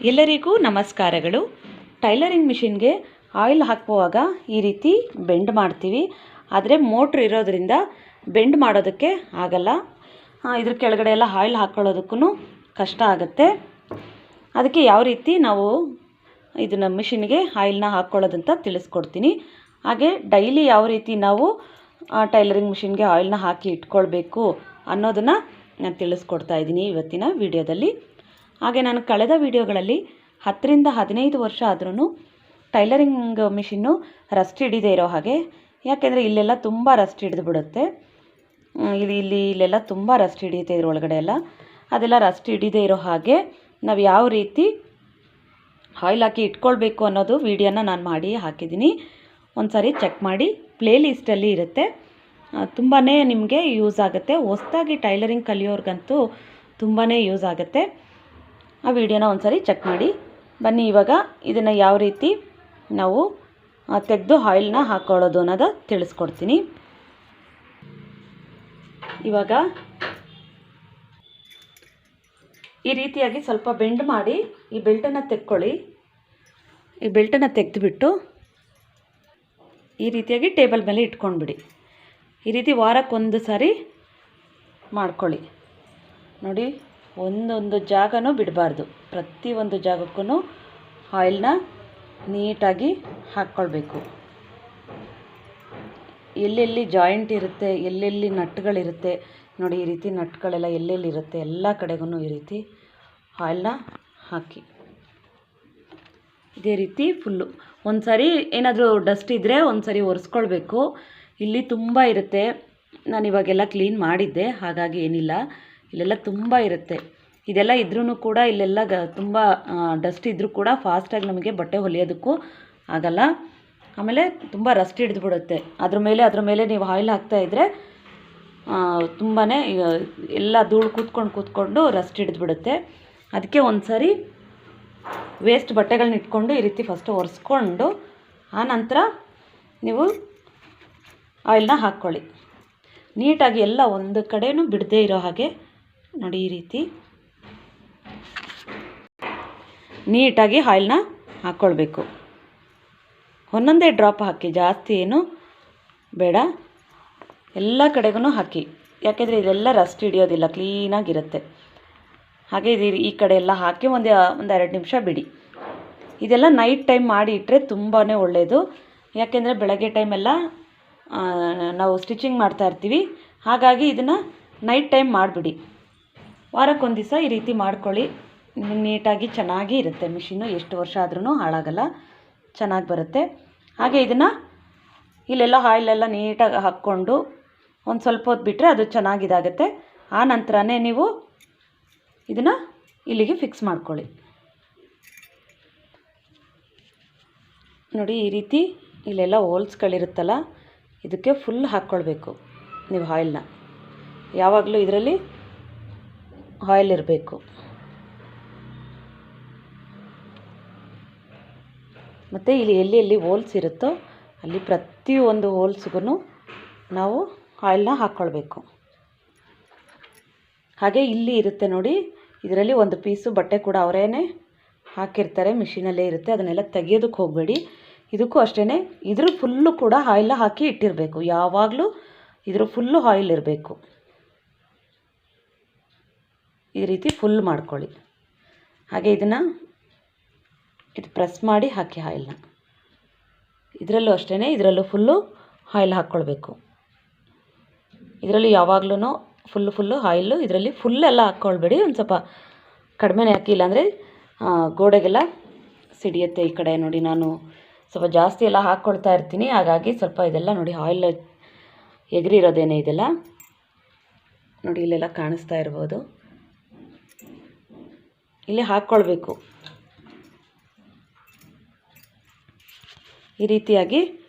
ಎಲ್ಲರಿಗೂ ನಮಸ್ಕಾರಗಳು. Tailoring ಮಿಷಿನ್ಗೆ oil ಹಾಕುವಾಗ ಈ ರೀತಿ ಬೆಂಡ್ ಮಾಡ್ತೀವಿ. ಆದರೆ ಮೋಟ್ರ್ ಇರೋದ್ರಿಂದ ಬೆಂಡ್ ಮಾಡೋದಕ್ಕೆ ಆಗಲ್ಲ. ಇದ್ರ ಕೆಳಗಡೆ ಎಲ್ಲ ಆಯಿಲ್ ಹಾಕ್ಕೊಳ್ಳೋದಕ್ಕೂ ಕಷ್ಟ ಆಗುತ್ತೆ. ಅದಕ್ಕೆ ಯಾವ ರೀತಿ ನಾವು ಇದನ್ನು ಮಿಷಿನ್ಗೆ ಆಯಿಲ್ನ ಹಾಕ್ಕೊಳ್ಳೋದಂತ ತಿಳಿಸ್ಕೊಡ್ತೀನಿ. ಹಾಗೆ ಡೈಲಿ ಯಾವ ರೀತಿ ನಾವು ಟೈಲರಿಂಗ್ ಮಿಷಿನ್ಗೆ ಆಯಿಲ್ನ ಹಾಕಿ ಇಟ್ಕೊಳ್ಬೇಕು ಅನ್ನೋದನ್ನು ನಾನು ತಿಳಿಸ್ಕೊಡ್ತಾ ಇದ್ದೀನಿ ಇವತ್ತಿನ ವಿಡಿಯೋದಲ್ಲಿ. ಹಾಗೆ ನಾನು ಕಳೆದ ವಿಡಿಯೋಗಳಲ್ಲಿ 10 ರಿಂದ 15 ವರ್ಷ ಆದ್ರೂ ಟೈಲರಿಂಗ್ ಮಿಷಿನ್ನು ರಸ್ಟ್ ಹಿಡಿದೇ ಇರೋ ಹಾಗೆ, ಯಾಕೆಂದರೆ ಇಲ್ಲೆಲ್ಲ ತುಂಬ ರಸ್ಟ್ ಹಿಡಿದು ಬಿಡುತ್ತೆ. ಇಲ್ಲೆಲ್ಲ ತುಂಬ ರಸ್ಟ್ ಹಿಡಿಯುತ್ತೆ ಇದ್ರೊಳಗಡೆ ಎಲ್ಲ. ಅದೆಲ್ಲ ರಸ್ಟ್ ಹಿಡಿದೇ ಇರೋ ಹಾಗೆ ನಾವು ಯಾವ ರೀತಿ ಆಯಿಲ್ ಹಾಕಿ ಇಟ್ಕೊಳ್ಬೇಕು ಅನ್ನೋದು ವಿಡಿಯೋನ ನಾನು ಮಾಡಿ ಹಾಕಿದ್ದೀನಿ. ಒಂದು ಸಾರಿ ಚೆಕ್ ಮಾಡಿ. ಪ್ಲೇ ಲಿಸ್ಟಲ್ಲಿ ಇರುತ್ತೆ. ತುಂಬಾ ನಿಮಗೆ ಯೂಸ್ ಆಗುತ್ತೆ. ಹೊಸದಾಗಿ ಟೈಲರಿಂಗ್ ಕಲಿಯೋರ್ಗಂತೂ ತುಂಬಾ ಯೂಸ್ ಆಗುತ್ತೆ. ಆ ವಿಡಿಯೋನ ಒಂದು ಸಾರಿ ಚೆಕ್ ಮಾಡಿ. ಬನ್ನಿ, ಇವಾಗ ಇದನ್ನು ಯಾವ ರೀತಿ ನಾವು ತೆಗೆದು ಆಯಿಲ್ನ ಹಾಕ್ಕೊಳ್ಳೋದು ಅನ್ನೋದು ತಿಳಿಸ್ಕೊಡ್ತೀನಿ. ಇವಾಗ ಈ ರೀತಿಯಾಗಿ ಸ್ವಲ್ಪ ಬೆಂಡ್ ಮಾಡಿ ಈ ಬೆಲ್ಟನ್ನು ತೆಕ್ಕೊಳ್ಳಿ. ಈ ಬೆಲ್ಟನ್ನು ತೆಗೆದುಬಿಟ್ಟು ಈ ರೀತಿಯಾಗಿ ಟೇಬಲ್ ಮೇಲೆ ಇಟ್ಕೊಂಡ್ಬಿಡಿ. ಈ ರೀತಿ ವಾರಕ್ಕೊಂದು ಸಾರಿ ಮಾಡ್ಕೊಳ್ಳಿ. ನೋಡಿ, ಒಂದೊಂದು ಜಾಗನೂ ಬಿಡಬಾರ್ದು. ಪ್ರತಿಯೊಂದು ಜಾಗಕ್ಕೂ ಆಯಿಲ್ನ ನೀಟಾಗಿ ಹಾಕ್ಕೊಳ್ಬೇಕು. ಎಲ್ಲೆಲ್ಲಿ ಜಾಯಿಂಟ್ ಇರುತ್ತೆ, ಎಲ್ಲೆಲ್ಲಿ ನಟ್ಗಳಿರುತ್ತೆ ನೋಡಿ, ಈ ರೀತಿ ನಟ್ಗಳೆಲ್ಲ ಎಲ್ಲೆಲ್ಲಿರುತ್ತೆ ಎಲ್ಲ ಕಡೆಗೂ ಈ ರೀತಿ ಆಯಿಲ್ನ ಹಾಕಿ ಇದೇ ರೀತಿ ಫುಲ್ಲು. ಒಂದು ಸಾರಿ ಏನಾದರೂ ಡಸ್ಟ್ ಇದ್ದರೆ ಒಂದು ಸಾರಿ ಒರೆಸ್ಕೊಳ್ಬೇಕು. ಇಲ್ಲಿ ತುಂಬ ಇರುತ್ತೆ. ನಾನು ಇವಾಗೆಲ್ಲ ಕ್ಲೀನ್ ಮಾಡಿದ್ದೆ, ಹಾಗಾಗಿ ಏನಿಲ್ಲ. ಇಲ್ಲೆಲ್ಲ ತುಂಬ ಇರುತ್ತೆ. ಇದೆಲ್ಲ ಇದ್ರೂ ಕೂಡ ಇಲ್ಲೆಲ್ಲ ತುಂಬ ಡಸ್ಟ್ ಇದ್ದರೂ ಕೂಡ ಫಾಸ್ಟಾಗಿ ನಮಗೆ ಬಟ್ಟೆ ಹೊಲಿಯೋದಕ್ಕೂ ಆಗಲ್ಲ. ಆಮೇಲೆ ತುಂಬ ರಸ್ಟ್ ಹಿಡಿದು ಬಿಡುತ್ತೆ. ಅದ್ರ ಮೇಲೆ ನೀವು ಆಯಿಲ್ ಹಾಕ್ತಾಯಿದ್ರೆ ತುಂಬಾ ಎಲ್ಲ ಧೂಳು ಕೂತ್ಕೊಂಡು ರಸ್ಟ್ ಹಿಡಿದು ಬಿಡುತ್ತೆ. ಅದಕ್ಕೆ ಒಂದು ಸಾರಿ ವೇಸ್ಟ್ ಬಟ್ಟೆಗಳನ್ನ ಇಟ್ಕೊಂಡು ಈ ರೀತಿ ಫಸ್ಟು ಒರೆಸ್ಕೊಂಡು ಆನಂತರ ನೀವು ಆಯಿಲ್ನ ಹಾಕ್ಕೊಳ್ಳಿ. ನೀಟಾಗಿ ಎಲ್ಲ ಒಂದು ಕಡೆಯೂ ಬಿಡದೇ ಇರೋ ಹಾಗೆ ನೋಡಿ, ಈ ರೀತಿ ನೀಟಾಗಿ ಆಯಿಲ್ನ ಹಾಕ್ಕೊಳ್ಬೇಕು. ಒಂದೊಂದೇ ಡ್ರಾಪ್ ಹಾಕಿ, ಜಾಸ್ತಿ ಏನು ಬೇಡ. ಎಲ್ಲ ಕಡೆಗೂ ಹಾಕಿ, ಯಾಕೆಂದರೆ ಇದೆಲ್ಲ ರಸ್ಟ್ ಹಿಡಿಯೋದಿಲ್ಲ, ಕ್ಲೀನಾಗಿರುತ್ತೆ. ಹಾಗೆ ಈ ಕಡೆ ಎಲ್ಲ ಹಾಕಿ ಒಂದು 2 ನಿಮಿಷ ಬಿಡಿ. ಇದೆಲ್ಲ ನೈಟ್ ಟೈಮ್ ಮಾಡಿ ಇಟ್ಟರೆ ತುಂಬಾ ಒಳ್ಳೆಯದು. ಯಾಕೆಂದರೆ ಬೆಳಗ್ಗೆ ಟೈಮೆಲ್ಲ ನಾವು ಸ್ಟಿಚಿಂಗ್ ಮಾಡ್ತಾಯಿರ್ತೀವಿ. ಹಾಗಾಗಿ ಇದನ್ನು ನೈಟ್ ಟೈಮ್ ಮಾಡಿಬಿಡಿ. ವಾರಕ್ಕೊಂದು ದಿವಸ ಈ ರೀತಿ ಮಾಡ್ಕೊಳ್ಳಿ. ನೀಟಾಗಿ ಚೆನ್ನಾಗಿ ಇರುತ್ತೆ ಮಿಷಿನ್ನು. ಎಷ್ಟು ವರ್ಷ ಆದ್ರೂ ಹಾಳಾಗಲ್ಲ, ಚೆನ್ನಾಗಿ ಬರುತ್ತೆ. ಹಾಗೆ ಇದನ್ನು ಇಲ್ಲೆಲ್ಲ ಆಯಿಲೆಲ್ಲ ನೀಟಾಗಿ ಹಾಕ್ಕೊಂಡು ಒಂದು ಸ್ವಲ್ಪ ಹೊತ್ತು ಬಿಟ್ಟರೆ ಅದು ಚೆನ್ನಾಗಿದಾಗುತ್ತೆ. ಆ ನಂತರನೇ ನೀವು ಇದನ್ನು ಇಲ್ಲಿಗೆ ಫಿಕ್ಸ್ ಮಾಡ್ಕೊಳ್ಳಿ. ನೋಡಿ, ಈ ರೀತಿ ಇಲ್ಲೆಲ್ಲ ಹೋಲ್ಸ್ಗಳಿರುತ್ತಲ್ಲ, ಇದಕ್ಕೆ ಫುಲ್ ಹಾಕ್ಕೊಳ್ಬೇಕು ನೀವು ಆಯಿಲ್ನ. ಯಾವಾಗಲೂ ಇದರಲ್ಲಿ ಆಯಿಲ್ ಇರಬೇಕು. ಮತ್ತು ಇಲ್ಲಿ ಎಲ್ಲಿ ಹೋಲ್ಸ್ ಇರುತ್ತೋ ಅಲ್ಲಿ ಪ್ರತಿಯೊಂದು ಹೋಲ್ಸ್ಗೂ ನಾವು ಆಯಿಲ್ನ ಹಾಕ್ಕೊಳ್ಬೇಕು. ಹಾಗೆ ಇಲ್ಲಿ ಇರುತ್ತೆ ನೋಡಿ, ಇದರಲ್ಲಿ ಒಂದು ಪೀಸು ಬಟ್ಟೆ ಕೂಡ ಅವರೇನೆ ಹಾಕಿರ್ತಾರೆ, ಮಿಷಿನಲ್ಲೇ ಇರುತ್ತೆ. ಅದನ್ನೆಲ್ಲ ತೆಗಿಯೋದಕ್ಕೆ ಹೋಗಬೇಡಿ. ಇದಕ್ಕೂ ಅಷ್ಟೇ, ಇದ್ರ ಫುಲ್ಲು ಕೂಡ ಆಯಿಲ್ನ ಹಾಕಿ ಇಟ್ಟಿರಬೇಕು. ಯಾವಾಗಲೂ ಇದ್ರ ಫುಲ್ಲು ಆಯಿಲ್ ಇರಬೇಕು. ಈ ರೀತಿ ಫುಲ್ ಮಾಡ್ಕೊಳ್ಳಿ. ಹಾಗೆ ಇದು ಪ್ರೆಸ್ ಮಾಡಿ ಹಾಕಿ ಆಯಿಲ್ನ. ಇದರಲ್ಲೂ ಅಷ್ಟೇ, ಇದರಲ್ಲೂ ಫುಲ್ಲು ಆಯಿಲ್ ಹಾಕ್ಕೊಳ್ಬೇಕು. ಇದರಲ್ಲಿ ಯಾವಾಗಲೂ ಫುಲ್ಲು ಆಯಿಲ್ಲು. ಇದರಲ್ಲಿ ಫುಲ್ಲೆಲ್ಲ ಹಾಕ್ಕೊಳ್ಬೇಡಿ, ಒಂದು ಸ್ವಲ್ಪ ಕಡಿಮೆನೇ ಹಾಕಿ, ಇಲ್ಲಾಂದರೆ ಗೋಡೆಗೆಲ್ಲ ಸಿಡಿಯುತ್ತೆ. ಈ ಕಡೆ ನೋಡಿ, ನಾನು ಸ್ವಲ್ಪ ಜಾಸ್ತಿ ಎಲ್ಲ ಹಾಕ್ಕೊಳ್ತಾ ಇರ್ತೀನಿ. ಹಾಗಾಗಿ ಸ್ವಲ್ಪ ಇದೆಲ್ಲ ನೋಡಿ ಆಯಿಲ್ ಎಗರಿರೋದೇನೆ ಇದೆಲ್ಲ ನೋಡಿ, ಇಲ್ಲೆಲ್ಲ ಕಾಣಿಸ್ತಾ ಇರ್ಬೋದು. ಇಲ್ಲಿ ಹಾಕ್ಕೊಳ್ಬೇಕು. ಈ ರೀತಿಯಾಗಿ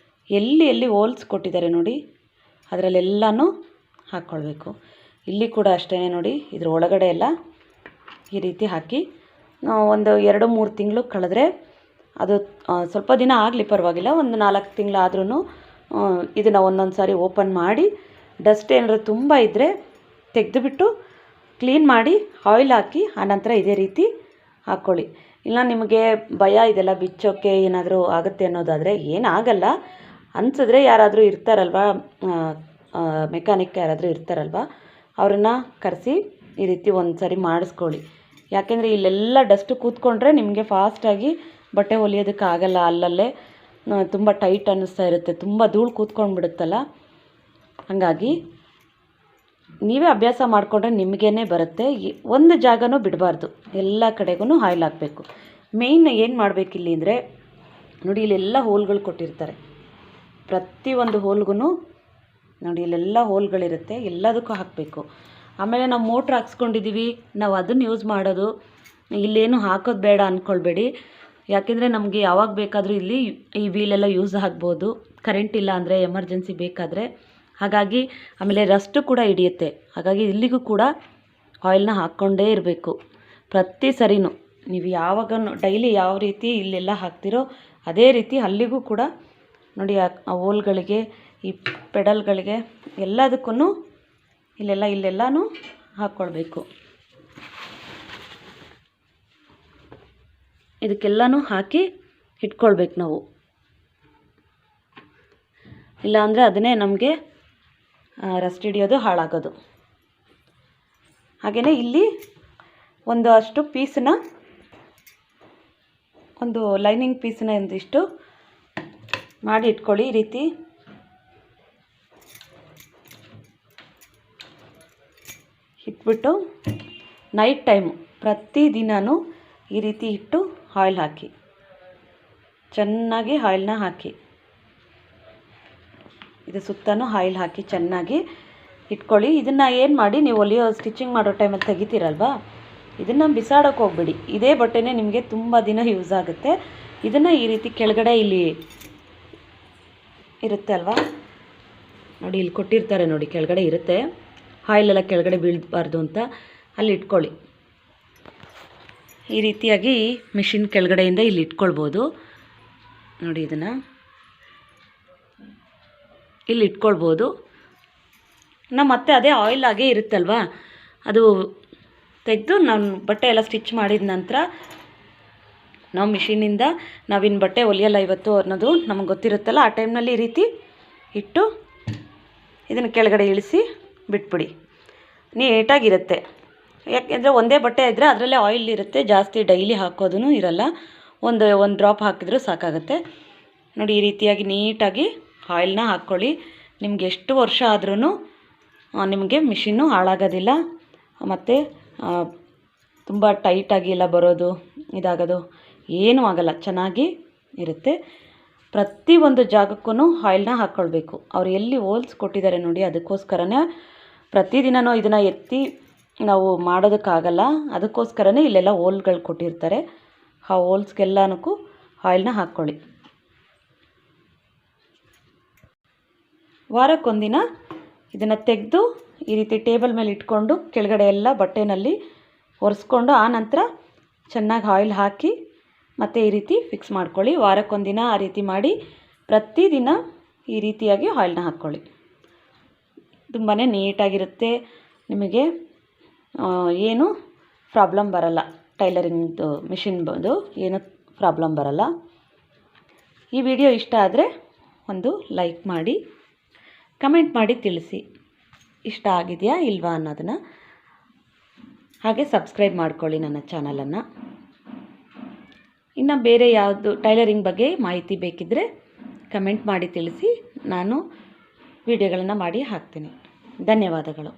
ಎಲ್ಲಿ ಹೋಲ್ಸ್ ಕೊಟ್ಟಿದ್ದಾರೆ ನೋಡಿ, ಅದರಲ್ಲೆಲ್ಲನೂ ಹಾಕ್ಕೊಳ್ಬೇಕು. ಇಲ್ಲಿ ಕೂಡ ಅಷ್ಟೇ ನೋಡಿ, ಇದ್ರ ಒಳಗಡೆ ಎಲ್ಲ ಈ ರೀತಿ ಹಾಕಿ ಒಂದು 2-3 ತಿಂಗಳು ಕಳೆದ್ರೆ ಅದು ಸ್ವಲ್ಪ ದಿನ ಆಗಲಿ ಪರವಾಗಿಲ್ಲ. ಒಂದು 4 ತಿಂಗಳಾದ್ರೂ ಇದನ್ನು ಒಂದೊಂದು ಸಾರಿ ಓಪನ್ ಮಾಡಿ ಡಸ್ಟ್ ಏನಾದ್ರು ತುಂಬ ಇದ್ದರೆ ತೆಗೆದುಬಿಟ್ಟು ಕ್ಲೀನ್ ಮಾಡಿ ಆಯಿಲ್ ಹಾಕಿ ಆನಂತರ ಇದೇ ರೀತಿ ಹಾಕ್ಕೊಳ್ಳಿ. ಇಲ್ಲ ನಿಮಗೆ ಭಯ ಇದೆಲ್ಲ ಬಿಚ್ಚೋಕ್ಕೆ ಏನಾದರೂ ಆಗುತ್ತೆ ಅನ್ನೋದಾದರೆ ಏನಾಗಲ್ಲ. ಅನಿಸಿದ್ರೆ ಯಾರಾದರೂ ಇರ್ತಾರಲ್ವ, ಮೆಕ್ಯಾನಿಕ್ ಯಾರಾದರೂ ಇರ್ತಾರಲ್ವ, ಅವ್ರನ್ನ ಕರೆಸಿ ಈ ರೀತಿ ಒಂದು ಸರಿ ಮಾಡಿಸ್ಕೊಳ್ಳಿ. ಯಾಕೆಂದರೆ ಇಲ್ಲೆಲ್ಲ ಡಸ್ಟು ಕೂತ್ಕೊಂಡ್ರೆ ನಿಮಗೆ ಫಾಸ್ಟಾಗಿ ಬಟ್ಟೆ ಹೊಲಿಯೋದಕ್ಕಾಗಲ್ಲ. ಅಲ್ಲಲ್ಲೇ ತುಂಬ ಟೈಟ್ ಅನ್ನಿಸ್ತಾ ಇರುತ್ತೆ, ತುಂಬ ಧೂಳು ಕೂತ್ಕೊಂಡ್ಬಿಡುತ್ತಲ್ಲ. ಹಾಗಾಗಿ ನೀವೇ ಅಭ್ಯಾಸ ಮಾಡಿಕೊಂಡ್ರೆ ನಿಮಗೇ ಬರುತ್ತೆ. ಒಂದು ಜಾಗನೂ ಬಿಡಬಾರ್ದು, ಎಲ್ಲ ಕಡೆಗೂ ಆಯಿಲ್ ಹಾಕಬೇಕು. ಮೇಯ್ನ್ ಏನು ಮಾಡಬೇಕಿಲ್ಲಿ ಅಂದರೆ ನೋಡಿ, ಇಲ್ಲೆಲ್ಲ ಹೋಲ್ಗಳು ಕೊಟ್ಟಿರ್ತಾರೆ. ಪ್ರತಿಯೊಂದು ಹೋಲ್ಗೂ ನೋಡಿ ಇಲ್ಲೆಲ್ಲ ಹೋಲ್ಗಳಿರುತ್ತೆ, ಎಲ್ಲದಕ್ಕೂ ಹಾಕಬೇಕು. ಆಮೇಲೆ ನಾವು ಮೋಟ್ರ್ ಹಾಕ್ಸ್ಕೊಂಡಿದ್ದೀವಿ, ನಾವು ಅದನ್ನು ಯೂಸ್ ಮಾಡೋದು, ಇಲ್ಲೇನು ಹಾಕೋದು ಬೇಡ ಅಂದ್ಕೊಳ್ಬೇಡಿ. ಯಾಕೆಂದರೆ ನಮಗೆ ಯಾವಾಗ ಬೇಕಾದರೂ ಇಲ್ಲಿ ಈ ವೀಲೆಲ್ಲ ಯೂಸ್ ಆಗ್ಬೋದು, ಕರೆಂಟ್ ಇಲ್ಲ ಅಂದರೆ ಎಮರ್ಜೆನ್ಸಿ ಬೇಕಾದರೆ. ಹಾಗಾಗಿ ಆಮೇಲೆ ರಸ್ಟು ಕೂಡ ಹಿಡಿಯುತ್ತೆ. ಹಾಗಾಗಿ ಇಲ್ಲಿಗೂ ಕೂಡ ಆಯಿಲ್ನ ಹಾಕ್ಕೊಂಡೇ ಇರಬೇಕು ಪ್ರತಿ ಸರಿನೂ. ನೀವು ಯಾವಾಗ ಡೈಲಿ ಯಾವ ರೀತಿ ಇಲ್ಲೆಲ್ಲ ಹಾಕ್ತಿರೋ ಅದೇ ರೀತಿ ಅಲ್ಲಿಗೂ ಕೂಡ ನೋಡಿ ಆ ಹೋಲ್ಗಳಿಗೆ, ಈ ಪೆಡಲ್ಗಳಿಗೆ ಎಲ್ಲದಕ್ಕೂ ಇಲ್ಲೆಲ್ಲನೂ ಹಾಕ್ಕೊಳ್ಬೇಕು. ಇದಕ್ಕೆಲ್ಲನೂ ಹಾಕಿ ಇಟ್ಕೊಳ್ಬೇಕು ನಾವು. ಇಲ್ಲಾಂದರೆ ಅದನ್ನೇ ನಮಗೆ ರಸ್ಟ್ ಹಿಡಿಯೋದು, ಹಾಳಾಗೋದು. ಹಾಗೆಯೇ ಇಲ್ಲಿ ಒಂದು ಅಷ್ಟು ಪೀಸನ್ನ, ಒಂದು ಲೈನಿಂಗ್ ಪೀಸನ್ನ ಒಂದಿಷ್ಟು ಮಾಡಿ ಇಟ್ಕೊಳ್ಳಿ. ಈ ರೀತಿ ಇಟ್ಬಿಟ್ಟು ನೈಟ್ ಟೈಮು ಪ್ರತಿದಿನವೂ ಈ ರೀತಿ ಇಟ್ಟು ಆಯಿಲ್ ಹಾಕಿ, ಚೆನ್ನಾಗಿ ಆಯಿಲ್ನ ಹಾಕಿ, ಇದು ಸುತ್ತಲೂ ಆಯಿಲ್ ಹಾಕಿ ಚೆನ್ನಾಗಿ ಇಟ್ಕೊಳ್ಳಿ. ಇದನ್ನು ಏನು ಮಾಡಿ, ನೀವು ಹೊಲಿಯೋ ಸ್ಟಿಚಿಂಗ್ ಮಾಡೋ ಟೈಮಲ್ಲಿ ತೆಗಿತೀರಲ್ವಾ, ಇದನ್ನು ಬಿಸಾಡೋಕೆ ಹೋಗ್ಬೇಡಿ. ಇದೇ ಬಟ್ಟೆನೇ ನಿಮಗೆ ತುಂಬ ದಿನ ಯೂಸ್ ಆಗುತ್ತೆ. ಇದನ್ನು ಈ ರೀತಿ ಕೆಳಗಡೆ ಇಲ್ಲಿ ಇರುತ್ತೆ ಅಲ್ವಾ, ನೋಡಿ ಇಲ್ಲಿ ಕೊಟ್ಟಿರ್ತಾರೆ ನೋಡಿ, ಕೆಳಗಡೆ ಇರುತ್ತೆ. ಆಯಿಲೆಲ್ಲ ಕೆಳಗಡೆ ಬೀಳಬಾರ್ದು ಅಂತ ಅಲ್ಲಿ ಇಟ್ಕೊಳ್ಳಿ. ಈ ರೀತಿಯಾಗಿ ಮಿಷಿನ್ ಕೆಳಗಡೆಯಿಂದ ಇಲ್ಲಿ ಇಟ್ಕೊಳ್ಬೋದು. ನೋಡಿ ಇದನ್ನು ಇಲ್ಲಿ ಇಟ್ಕೊಳ್ಬೋದು. ಮತ್ತೆ ಅದೇ ಆಯಿಲ್ ಆಗೇ ಇರುತ್ತಲ್ವ, ಅದು ತೆಗೆದು ನಾನು ಬಟ್ಟೆ ಎಲ್ಲ ಸ್ಟಿಚ್ ಮಾಡಿದ ನಂತರ ನಾವು ಮಿಷಿನಿಂದ ನಾವಿನ್ನು ಬಟ್ಟೆ ಹೊಲಿಯಲ್ಲ ಇವತ್ತು ಅನ್ನೋದು ನಮಗೆ ಗೊತ್ತಿರುತ್ತಲ್ಲ, ಆ ಟೈಮ್ನಲ್ಲಿ ಈ ರೀತಿ ಇಟ್ಟು ಇದನ್ನು ಕೆಳಗಡೆ ಇಳಿಸಿ ಬಿಟ್ಬಿಡಿ. ನೀಟಾಗಿರುತ್ತೆ. ಯಾಕೆಂದರೆ ಒಂದೇ ಬಟ್ಟೆ ಇದ್ದರೆ ಅದರಲ್ಲೇ ಆಯಿಲ್ ಇರುತ್ತೆ, ಜಾಸ್ತಿ ಡೈಲಿ ಹಾಕೋದೂ ಇರಲ್ಲ. ಒಂದು ಡ್ರಾಪ್ ಹಾಕಿದ್ರೂ ಸಾಕಾಗುತ್ತೆ. ನೋಡಿ ಈ ರೀತಿಯಾಗಿ ನೀಟಾಗಿ ಆಯಿಲ್ನ ಹಾಕ್ಕೊಳ್ಳಿ. ನಿಮ್ಗೆ ಎಷ್ಟು ವರ್ಷ ಆದ್ರೂ ನಿಮಗೆ ಮಿಷಿನ್ನು ಹಾಳಾಗೋದಿಲ್ಲ, ಮತ್ತು ತುಂಬ ಟೈಟಾಗಿ ಎಲ್ಲ ಬರೋದು, ಇದಾಗೋದು ಏನೂ ಆಗಲ್ಲ, ಚೆನ್ನಾಗಿ ಇರುತ್ತೆ. ಪ್ರತಿಯೊಂದು ಜಾಗಕ್ಕೂ ಆಯಿಲ್ನ ಹಾಕ್ಕೊಳ್ಬೇಕು. ಅವ್ರು ಎಲ್ಲಿ ಹೋಲ್ಸ್ ಕೊಟ್ಟಿದ್ದಾರೆ ನೋಡಿ, ಅದಕ್ಕೋಸ್ಕರನೇ ಪ್ರತಿದಿನವೂ ಇದನ್ನು ಎತ್ತಿ ನಾವು ಮಾಡೋದಕ್ಕಾಗಲ್ಲ. ಅದಕ್ಕೋಸ್ಕರನೇ ಇಲ್ಲೆಲ್ಲ ಹೋಲ್ಗಳು ಕೊಟ್ಟಿರ್ತಾರೆ. ಆ ಹೋಲ್ಸ್ಗೆಲ್ಲನಕ್ಕೂ ಆಯಿಲ್ನ ಹಾಕ್ಕೊಳ್ಳಿ. ವಾರಕ್ಕೊಂದಿನ ಇದನ್ನು ತೆಗೆದು ಈ ರೀತಿ ಟೇಬಲ್ ಮೇಲೆ ಇಟ್ಕೊಂಡು ಕೆಳಗಡೆ ಎಲ್ಲ ಬಟ್ಟೆನಲ್ಲಿ ಒರೆಸ್ಕೊಂಡು ಆನಂತರ ಚೆನ್ನಾಗಿ ಆಯಿಲ್ ಹಾಕಿ ಮತ್ತು ಈ ರೀತಿ ಫಿಕ್ಸ್ ಮಾಡ್ಕೊಳ್ಳಿ. ವಾರಕ್ಕೊಂದಿನ ಆ ರೀತಿ ಮಾಡಿ ಪ್ರತಿದಿನ ಈ ರೀತಿಯಾಗಿ ಆಯಿಲ್ನ ಹಾಕ್ಕೊಳ್ಳಿ. ತುಂಬಾ ನೀಟಾಗಿರುತ್ತೆ. ನಿಮಗೆ ಏನು ಪ್ರಾಬ್ಲಮ್ ಬರಲ್ಲ. ಟೈಲರಿಂಗ್ದು ಮಿಷಿನ್ ಬಂದು ಏನೂ ಪ್ರಾಬ್ಲಮ್ ಬರಲ್ಲ. ಈ ವಿಡಿಯೋ ಇಷ್ಟ ಆದರೆ ಒಂದು ಲೈಕ್ ಮಾಡಿ, ಕಮೆಂಟ್ ಮಾಡಿ ತಿಳಿಸಿ ಇಷ್ಟ ಆಗಿದೆಯಾ ಇಲ್ವಾ ಅನ್ನೋದನ್ನು. ಹಾಗೆ ಸಬ್ಸ್ಕ್ರೈಬ್ ಮಾಡ್ಕೊಳ್ಳಿ ನನ್ನ ಚಾನಲನ್ನು. ಇನ್ನು ಬೇರೆ ಯಾವುದು ಟೈಲರಿಂಗ್ ಬಗ್ಗೆ ಮಾಹಿತಿ ಬೇಕಿದ್ದರೆ ಕಮೆಂಟ್ ಮಾಡಿ ತಿಳಿಸಿ, ನಾನು ವಿಡಿಯೋಗಳನ್ನು ಮಾಡಿ ಹಾಕ್ತೀನಿ. ಧನ್ಯವಾದಗಳು.